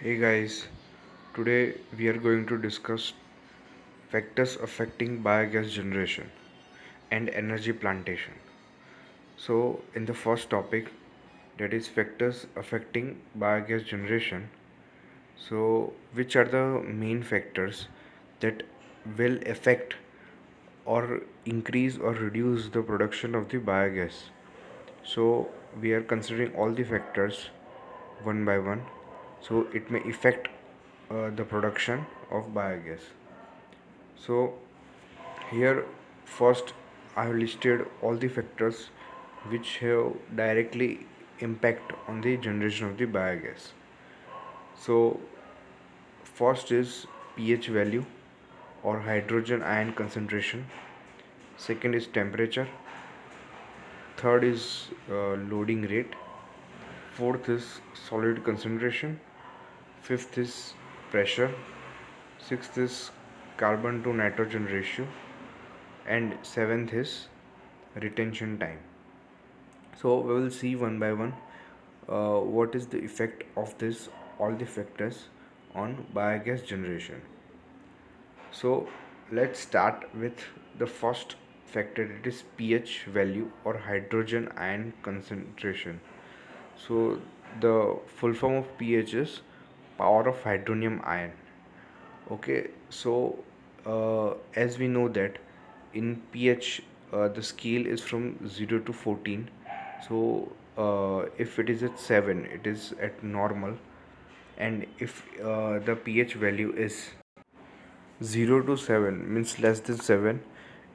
Hey guys, today we are going to discuss factors affecting biogas generation and energy plantation. So, in the first topic, that is factors affecting biogas generation. So, which are the main factors that will affect or increase or reduce the production of the biogas? So, we are considering all the factors one by one. So, it may affect the production of biogas. So here first I have listed all the factors which have directly impact on the generation of the biogas. So first is pH value or hydrogen ion concentration. Second is temperature. Third is loading rate. Fourth is solid concentration. Fifth is pressure. Sixth is carbon to nitrogen ratio. And seventh is retention time. So we will see one by one what is the effect of this all the factors on biogas generation. So let's start with the first factor, it is pH value or hydrogen ion concentration. So the full form of pH is power of hydronium ion. Okay, so as we know that in pH the scale is from 0 to 14. So if it is at 7, it is at normal, and if the pH value is 0 to 7 means less than 7,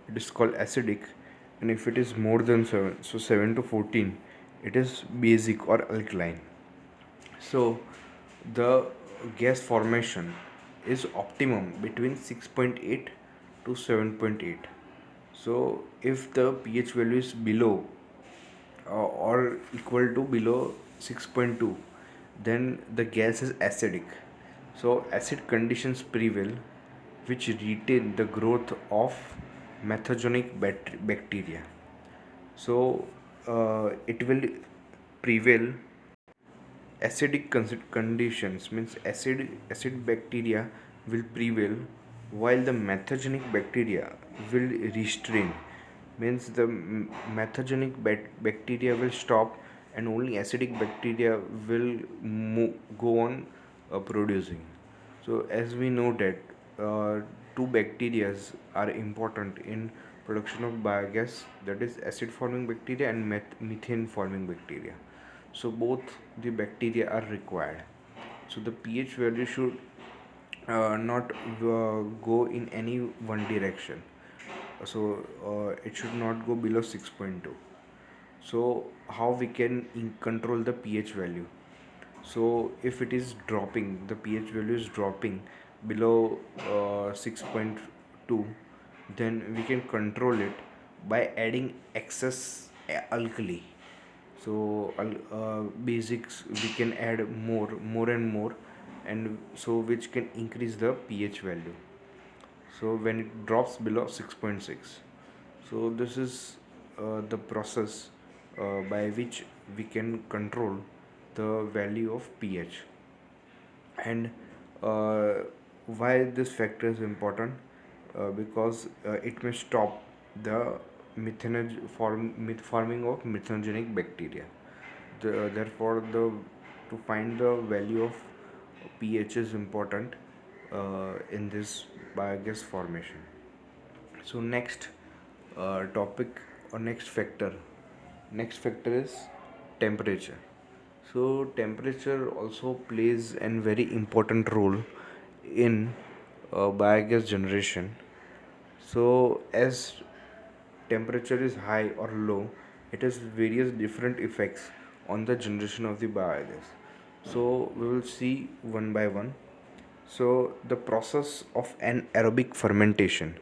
it is called acidic, and if it is more than 7, so 7 to 14, it is basic or alkaline. So the gas formation is optimum between 6.8 to 7.8. So if the pH value is below or equal to below 6.2, then the gas is acidic. So acid conditions prevail, which retain the growth of methogenic bacteria. So it will prevail acidic conditions means acid bacteria will prevail, while the methogenic bacteria will restrain, means the methogenic bacteria will stop and only acidic bacteria will go on producing. So as we know that two bacteria are important in production of biogas, that is acid forming bacteria and methane forming bacteria. So both the bacteria are required. So the pH value should not go in any one direction. So it should not go below 6.2. So how we can control the pH value? So if it is dropping, the pH value is dropping below 6.2, then we can control it by adding excess alkali. So basics we can add more and more, and so which can increase the pH value. So when it drops below 6.6, so this is the process by which we can control the value of pH. And uh, why this factor is important? Because it may stop the forming of methanogenic bacteria. Therefore, to find the value of pH is important in this biogas formation. So next topic or next factor is temperature. So temperature also plays a very important role in biogas generation. So as temperature is high or low, it has various different effects on the generation of the biogas. So we will see one by one. So the process of anaerobic fermentation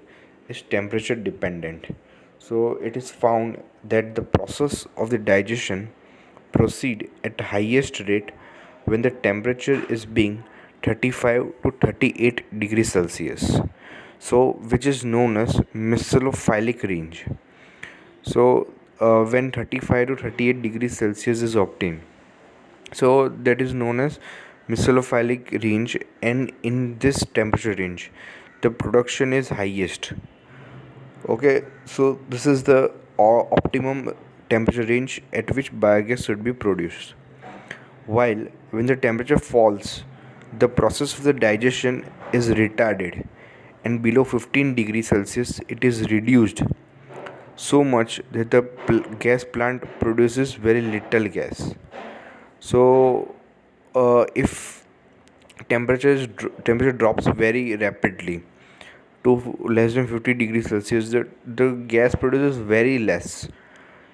is temperature dependent. So it is found that the process of the digestion proceed at highest rate when the temperature is being 35 to 38 degrees Celsius. So which is known as mesophilic range. So when 35 to 38 degrees Celsius is obtained, so that is known as mesophilic range, and in this temperature range the production is highest. Okay, so this is the optimum temperature range at which biogas should be produced. While when the temperature falls, the process of the digestion is retarded, and below 15 degrees Celsius it is reduced so much that the gas plant produces very little gas. So if temperature drops very rapidly to less than 50 degrees Celsius, the gas produces very less,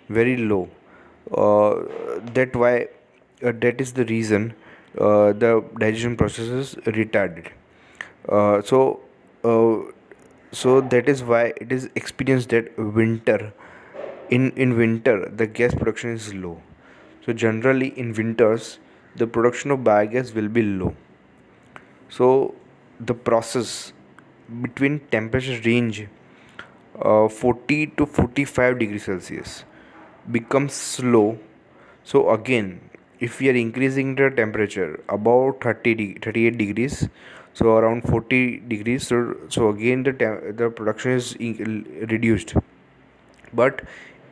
very low. That is the reason the digestion process is retarded. Uh, so uh, so that is why it is experienced that in winter the gas production is low. So generally in winters the production of biogas will be low. So the process between temperature range 40 to 45 degrees Celsius becomes slow. So again, if we are increasing the temperature about 38 degrees, so around 40 degrees, so again the production is reduced. But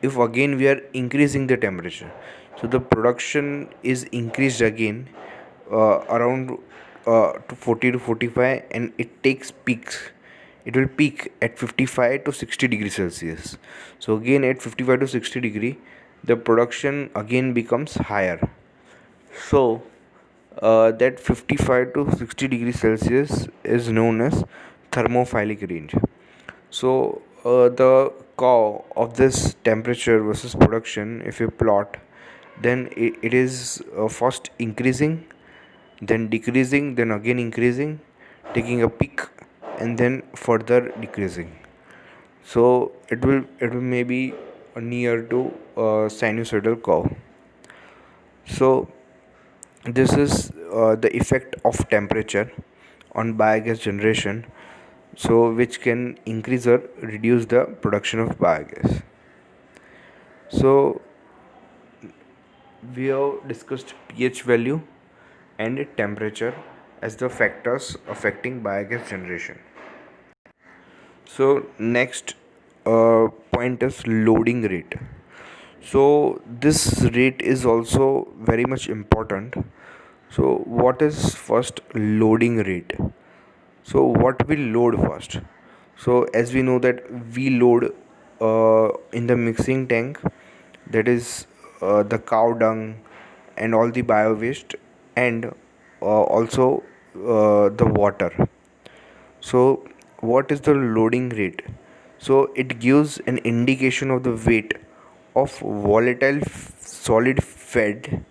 if again we are increasing the temperature, so the production is increased again around to 40 to 45, and it will peak at 55 to 60 degrees Celsius. So again at 55 to 60 degree the production again becomes higher. So that 55 to 60 degrees Celsius is known as thermophilic range. So the curve of this temperature versus production, if you plot, then it is first increasing, then decreasing, then again increasing, taking a peak, and then further decreasing. So it will maybe near to sinusoidal curve. So this is the effect of temperature on biogas generation, so which can increase or reduce the production of biogas. So we have discussed pH value and temperature as the factors affecting biogas generation. So next point is loading rate. So this rate is also very much important. So what is first loading rate? So what we load first? So as we know that we load in the mixing tank, that is the cow dung and all the bio waste, and also the water. So what is the loading rate? So it gives an indication of the weight of volatile solid fed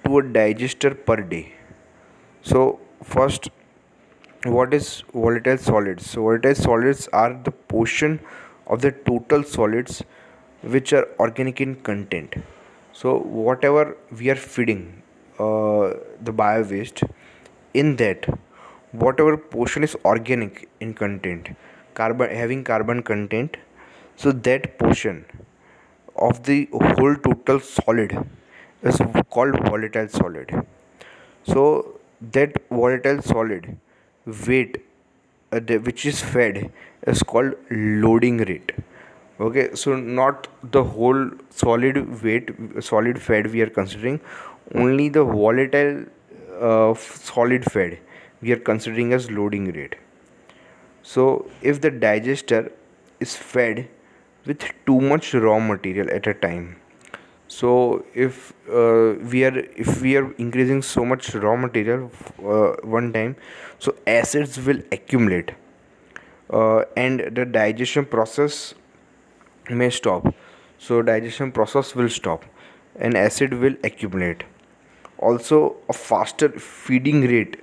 to a digester per day. So first, what is volatile solids? So volatile solids are the portion of the total solids which are organic in content. So whatever we are feeding the bio waste, in that whatever portion is organic in content, carbon having carbon content, so that portion of the whole total solid is called volatile solid. So that volatile solid weight which is fed is called loading rate. Okay, so not the whole solid weight, solid fed we are considering, only the volatile solid fed we are considering as loading rate. So if the digester is fed with too much raw material at a time, so if we are increasing so much raw material one time, so acids will accumulate, and the digestion process may stop. So digestion process will stop and acid will accumulate. Also a faster feeding rate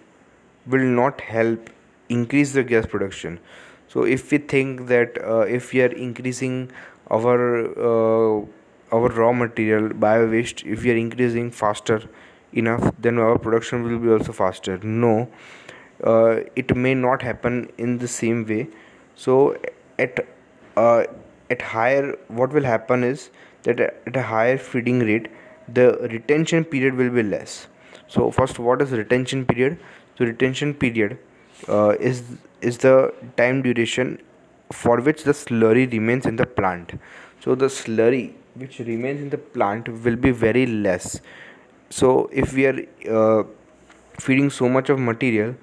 will not help increase the gas production. So if we think that if we are increasing our our raw material bio waste, if we are increasing faster enough, then our production will be also faster. No, it may not happen in the same way. So at uh, at higher, what will happen is that at a higher feeding rate the retention period will be less. So first, what is retention period? So retention period is the time duration for which the slurry remains in the plant. So the slurry which remains in the plant will be very less. So if we are feeding so much of material,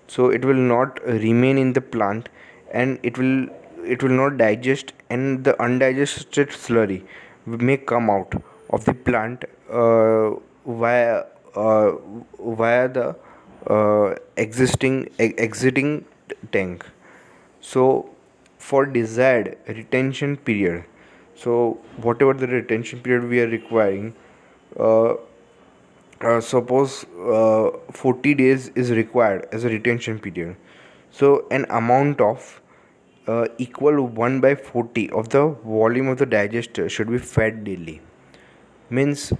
so it will not remain in the plant, and it will not digest, and the undigested slurry may come out of the plant via uh, via the exiting tank. So for desired retention period, so whatever the retention period we are requiring, uh, suppose 40 days is required as a retention period, so an amount of equal 1 by 40 of the volume of the digester should be fed daily. Means,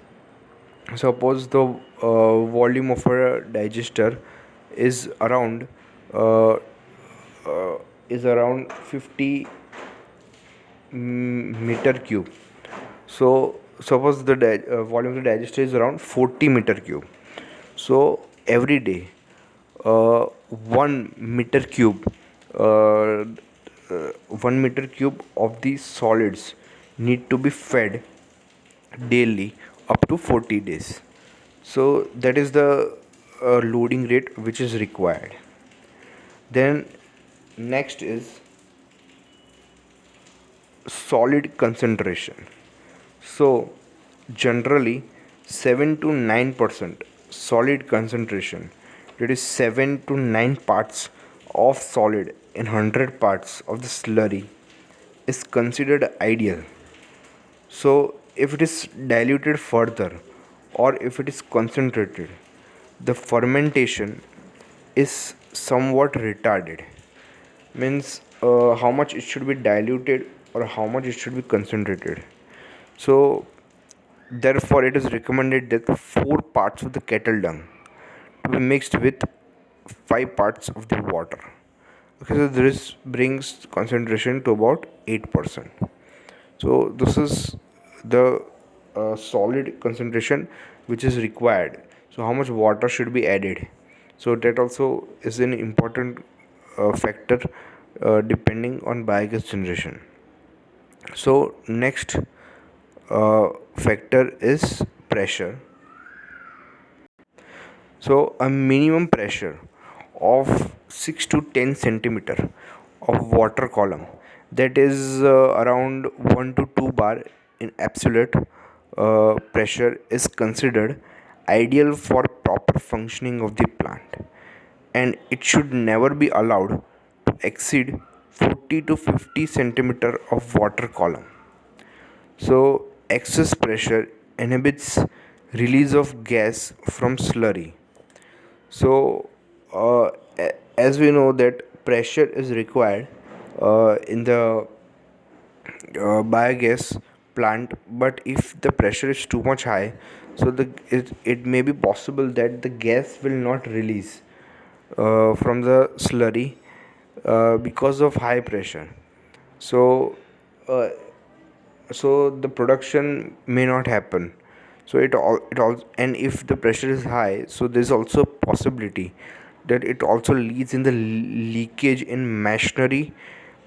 suppose the volume of a digester is around uh, is around 50 meter cube. So suppose the volume of the digester is around 40 meter cube. So every day, 1 meter cube, uh, 1 meter cube of these solids need to be fed daily up to 40 days. So that is the loading rate which is required. Then next is solid concentration. So generally 7 to 9% solid concentration, that is 7 to 9 parts of solid in 100 parts of the slurry, is considered ideal. So if it is diluted further, or if it is concentrated, the fermentation is somewhat retarded. Means how much it should be diluted or how much it should be concentrated. So therefore it is recommended that 4 parts of the kettle dung to be mixed with 5 parts of the water. Okay, so this brings concentration to about 8%. So this is the solid concentration which is required. So how much water should be added? So that also is an important factor depending on biogas generation. So next factor is pressure. So a minimum pressure of 6 to 10 centimeter of water column, that is around 1 to 2 bar in absolute pressure, is considered ideal for proper functioning of the plant, and it should never be allowed to exceed 40 to 50 centimeter of water column. So excess pressure inhibits release of gas from slurry. So as we know that pressure is required in the biogas plant, but if the pressure is too much high, so it may be possible that the gas will not release from the slurry because of high pressure. So uh, so the production may not happen. So it all, and if the pressure is high, so there's also a possibility that it also leads in the leakage in machinery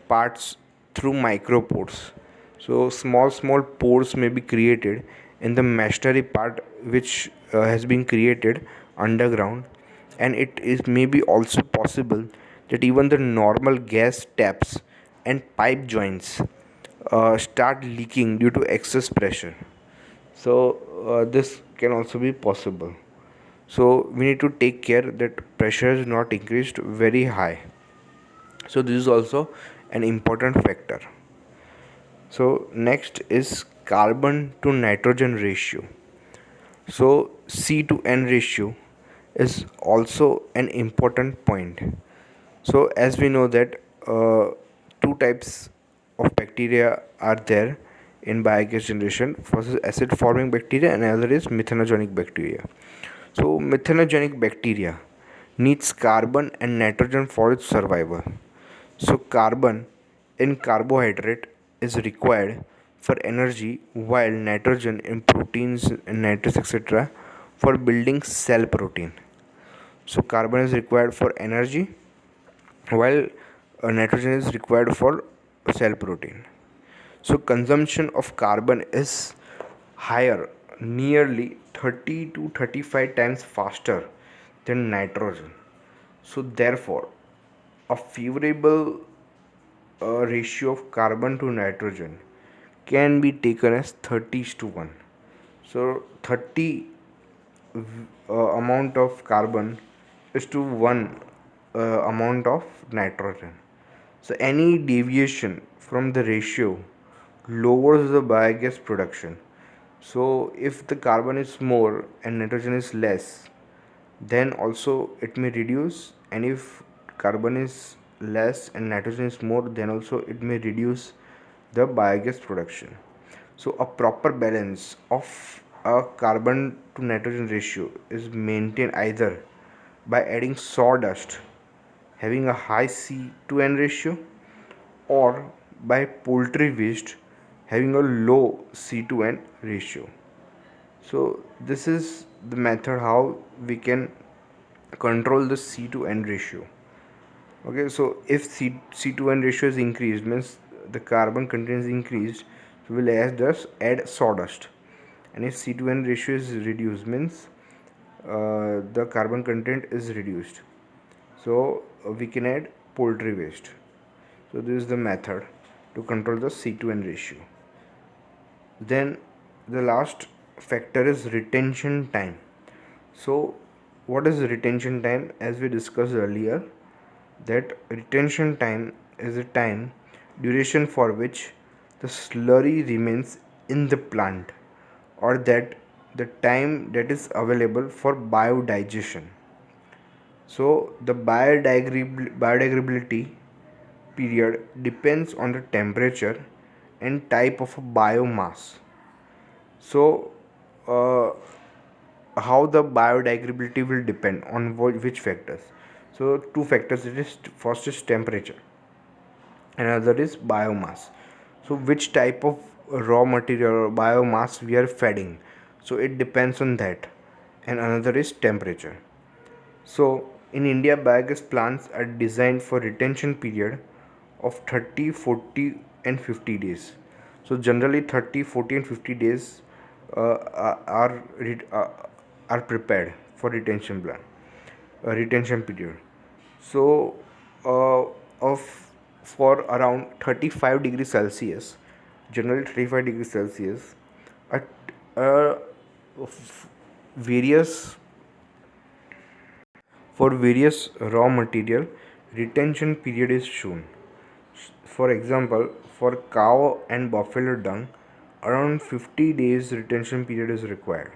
parts through micropores. So small pores may be created in the machinery part which has been created underground, and it is maybe also possible that even the normal gas taps and pipe joints start leaking due to excess pressure. So this can also be possible. So we need to take care that pressure is not increased very high. So this is also an important factor. So next is carbon to nitrogen ratio. So C to N ratio is also an important point. So as we know that two types of bacteria are there in biogas generation. First is acid forming bacteria and another is methanogenic bacteria. So methanogenic bacteria needs carbon and nitrogen for its survival. So carbon in carbohydrate is required for energy, while nitrogen in proteins and nitrates etc. for building cell protein. So carbon is required for energy, while nitrogen is required for cell protein. So consumption of carbon is higher, nearly 30 to 35 times faster than nitrogen. So therefore, a favorable ratio of carbon to nitrogen can be taken as 30 to 1. So 30 amount of carbon is to 1 amount of nitrogen. So any deviation from the ratio lowers the biogas production. So if the carbon is more and nitrogen is less, then also it may reduce, and if carbon is less and nitrogen is more, then also it may reduce the biogas production. So a proper balance of a carbon to nitrogen ratio is maintained either by adding sawdust having a high C to N ratio, or by poultry waste having a low C to N ratio. So this is the method how we can control the C to N ratio. Okay, so if C to N ratio is increased, means the carbon content is increased, so we'll add sawdust. And if C to N ratio is reduced, means the carbon content is reduced. So we can add poultry waste. So this is the method to control the C to N ratio. Then the last factor is retention time. So what is retention time? As we discussed earlier, that retention time is a time duration for which the slurry remains in the plant, or that the time that is available for biodigestion. So the biodegradability period depends on the temperature and type of a biomass. So uh, how the biodegradability will depend on which factors? So two factors, it is first is temperature, another is biomass. So which type of raw material or biomass we are feeding, so it depends on that. And another is temperature. So in India, biogas plants are designed for retention period of 30, 40 and 50 days. So generally 30, 40 and 50 days are prepared for retention period. So of for around 35 degrees Celsius, generally 35 degrees Celsius, at various for various raw material, retention period is shown. For example, for cow and buffalo dung, around 50 days retention period is required.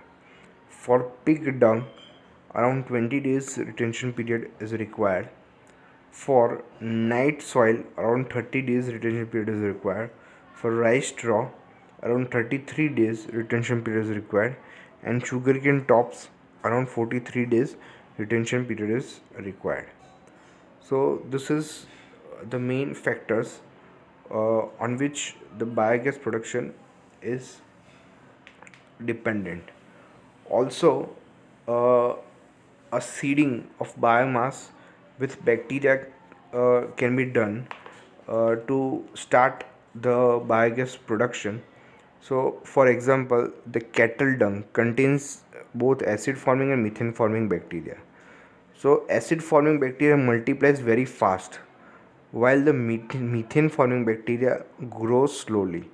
For pig dung, around 20 days retention period is required. For night soil, around 30 days retention period is required. For rice straw, around 33 days retention period is required. And sugarcane tops, around 43 days retention period is required. So this is the main factors on which the biogas production is dependent. Also, uh, a seeding of biomass with bacteria can be done to start the biogas production. So, for example, the cattle dung contains both acid forming and methane forming bacteria. So, acid forming bacteria multiplies very fast, while the methane forming bacteria grows slowly.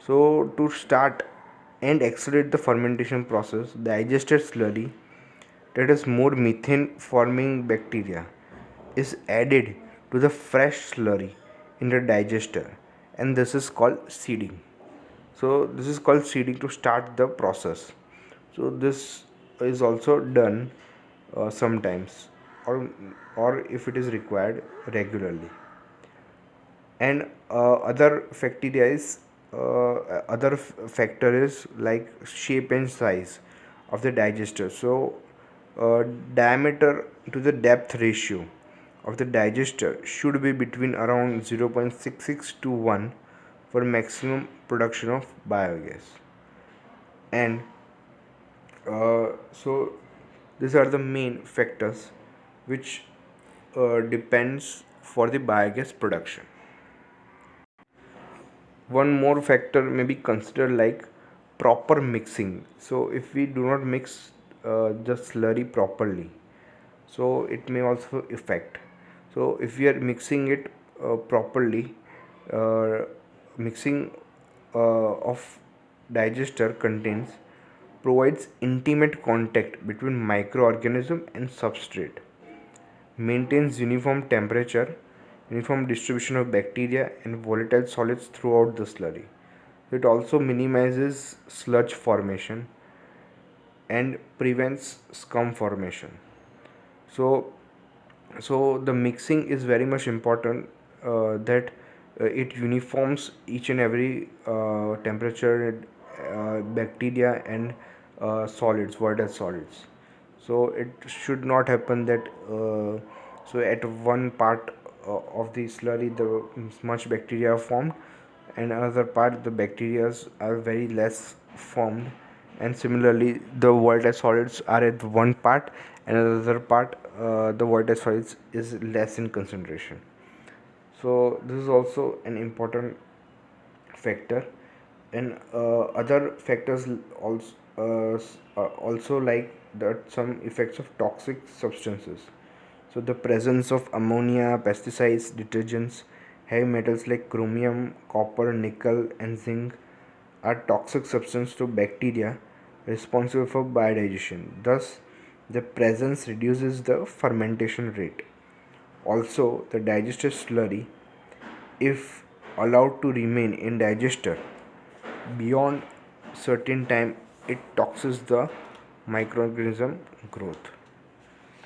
So, to start and accelerate the fermentation process, the digested slurry, that is more methane forming bacteria, is added to the fresh slurry in the digester, and this is called seeding. So, this is called seeding to start the process. So, this is also done sometimes, or if it is required regularly. And other factor is like shape and size of the digester. So diameter to the depth ratio of the digester should be between around 0.66 to 1 for maximum production of biogas. And So these are the main factors which depends for the biogas production. One more factor may be considered like proper mixing. So if we do not mix the slurry properly, so it may also affect. So if we are mixing it properly, uh, mixing of digester contains provides intimate contact between microorganism and substrate, maintains uniform temperature, uniform distribution of bacteria and volatile solids throughout the slurry. It also minimizes sludge formation and prevents scum formation. So, so the mixing is very much important, that it uniforms each and every temperature, bacteria and solids, volatile solids. So it should not happen that so at one part of the slurry the much bacteria are formed, and another part the bacteria are very less formed, and similarly the volatile solids are at one part and another part the volatile solids is less in concentration. So this is also an important factor. And other factors also like that some effects of toxic substances. So the presence of ammonia, pesticides, detergents, heavy metals like chromium, copper, nickel and zinc are toxic substances to bacteria responsible for biodigestion. Thus the presence reduces the fermentation rate. Also, the digested slurry, if allowed to remain in digester beyond certain time, it toxins the microorganism growth.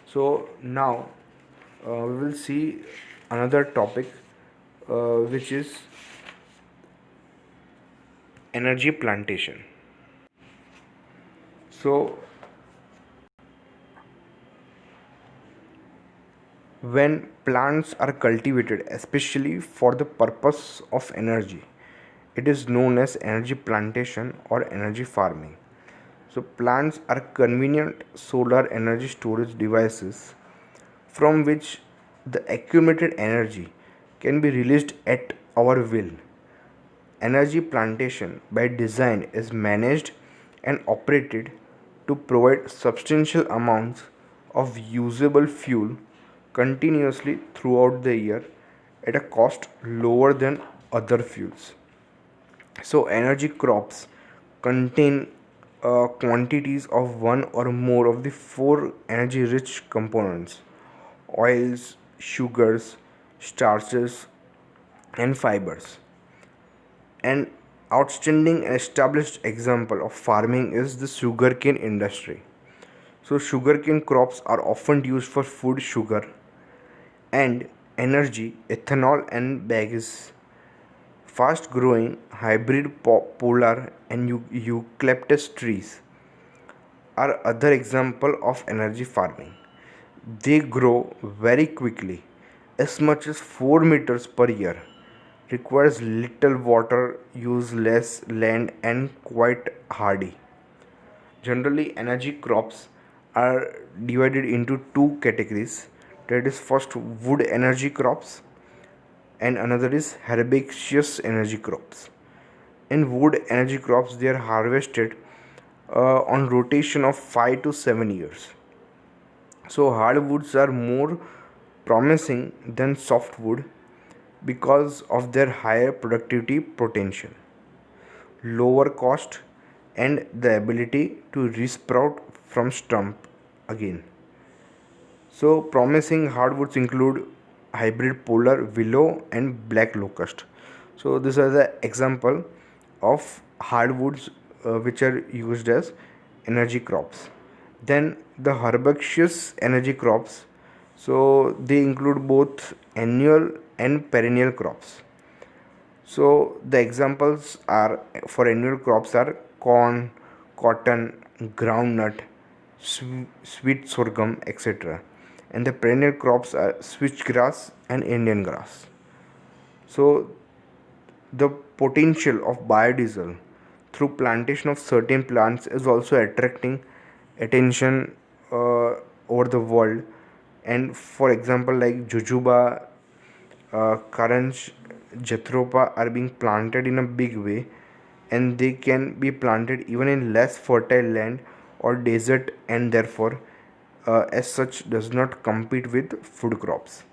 So now we will see another topic, which is energy plantation. So when plants are cultivated especially for the purpose of energy, it is known as energy plantation or energy farming. So plants are convenient solar energy storage devices from which the accumulated energy can be released at our will. Energy plantation by design is managed and operated to provide substantial amounts of usable fuel continuously throughout the year at a cost lower than other fuels. So, energy crops contain quantities of one or more of the four energy rich components: oils, sugars, starches, and fibers. An outstanding and established example of farming is the sugarcane industry. So, sugarcane crops are often used for food, sugar, and energy, ethanol, and bagasse. Fast growing hybrid polar and eucalyptus trees are other example of energy farming. They grow very quickly, as much as 4 meters per year, requires little water, use less land and quite hardy. Generally, energy crops are divided into two categories. That is, first wood energy crops and another is herbaceous energy crops. In wood energy crops, they are harvested on rotation of 5 to 7 years. So hardwoods are more promising than softwood because of their higher productivity potential, lower cost, and the ability to resprout from stump again. So promising hardwoods include hybrid polar, willow, and black locust. So these are the example of hardwoods which are used as energy crops. Then the herbaceous energy crops. So they include both annual and perennial crops. So the examples are for annual crops are corn, cotton, groundnut, sweet sorghum, etc. And the perennial crops are switchgrass and Indian grass. So the potential of biodiesel through plantation of certain plants is also attracting attention over the world. And for example, like Jujuba, Karanj, Jethropa are being planted in a big way, and they can be planted even in less fertile land or desert, and therefore, as such, does not compete with food crops.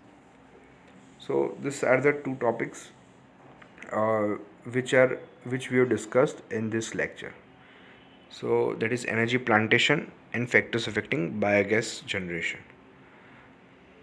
So these are the two topics uh, which we have discussed in this lecture. So that is energy plantation and factors affecting biogas generation.